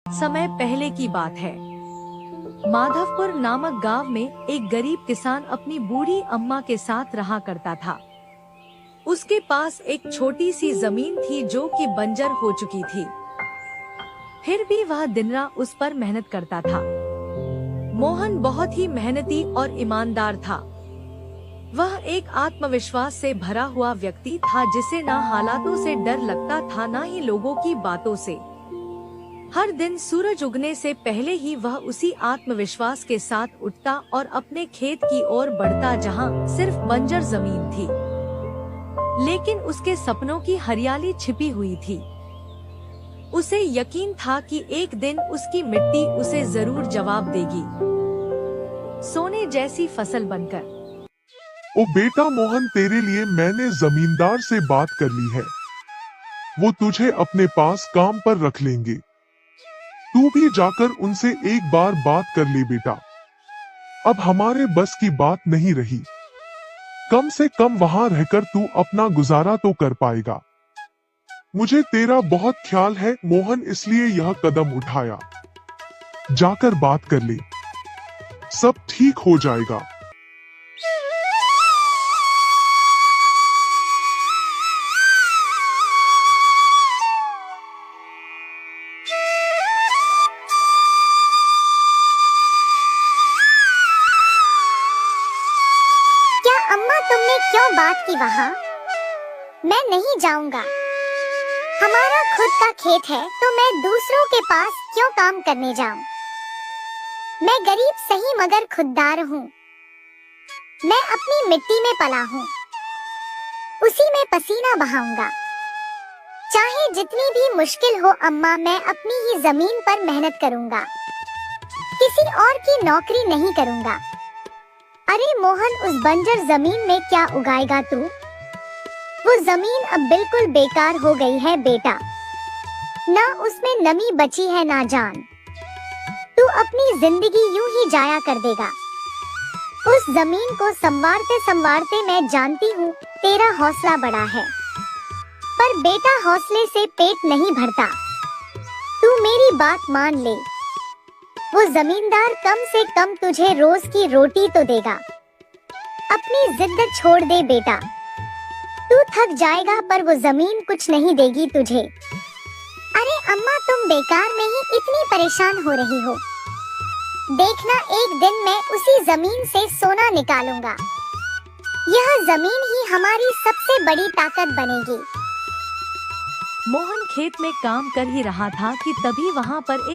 समय पहले की बात है। माधवपुर नामक गांव में एक गरीब किसान अपनी बूढ़ी अम्मा के साथ रहा करता था। उसके पास एक छोटी सी जमीन थी जो कि बंजर हो चुकी थी। फिर भी वह दिन रात उस पर मेहनत करता था। मोहन बहुत ही मेहनती और ईमानदार था। वह एक आत्मविश्वास से भरा हुआ व्यक्ति था जिसे न हालातों से डर लगता था न ही लोगों की बातों से। हर दिन सूरज उगने से पहले ही वह उसी आत्मविश्वास के साथ उठता और अपने खेत की ओर बढ़ता जहां सिर्फ बंजर जमीन थी, लेकिन उसके सपनों की हरियाली छिपी हुई थी। उसे यकीन था कि एक दिन उसकी मिट्टी उसे जरूर जवाब देगी, सोने जैसी फसल बनकर। ओ बेटा मोहन, तेरे लिए मैंने जमींदार से बात कर ली है। वो तुझे अपने पास काम पर रख लेंगे। तू भी जाकर उनसे एक बार बात कर ले बेटा। अब हमारे बस की बात नहीं रही। कम से कम वहां रहकर तू अपना गुजारा तो कर पाएगा। मुझे तेरा बहुत ख्याल है मोहन, इसलिए यह कदम उठाया। जाकर बात कर ले, सब ठीक हो जाएगा। अम्मा, तुमने क्यों बात की वहाँ? मैं नहीं जाऊंगा। हमारा खुद का खेत है तो मैं दूसरों के पास क्यों काम करने जाऊं? मैं गरीब सही मगर खुददार हूँ। मैं अपनी मिट्टी में पला हूँ, उसी में पसीना बहाऊंगा। चाहे जितनी भी मुश्किल हो अम्मा, मैं अपनी ही जमीन पर मेहनत करूंगा। किसी और की नौकरी नहीं करूंगा। अरे मोहन, उस बंजर जमीन में क्या उगाएगा तू? वो जमीन अब बिल्कुल बेकार हो गई है बेटा। ना उसमें नमी बची है ना जान। तू अपनी जिंदगी यूं ही जाया कर देगा। उस जमीन को संवारते संवारते मैं जानती हूँ तेरा हौसला बड़ा है, पर बेटा हौसले से पेट नहीं भरता। तू मेरी बात मान ले। वो जमींदार कम से कम तुझे रोज की रोटी तो देगा। अपनी जिद छोड़ दे बेटा। तू थक जाएगा पर वो जमीन कुछ नहीं देगी तुझे। अरे अम्मा, तुम बेकार में ही इतनी परेशान हो रही हो। देखना, एक दिन मैं उसी जमीन से सोना निकालूंगा। यह जमीन ही हमारी सबसे बड़ी ताकत बनेगी। मोहन खेत में काम कर ही रहा था कि तभी वहां पर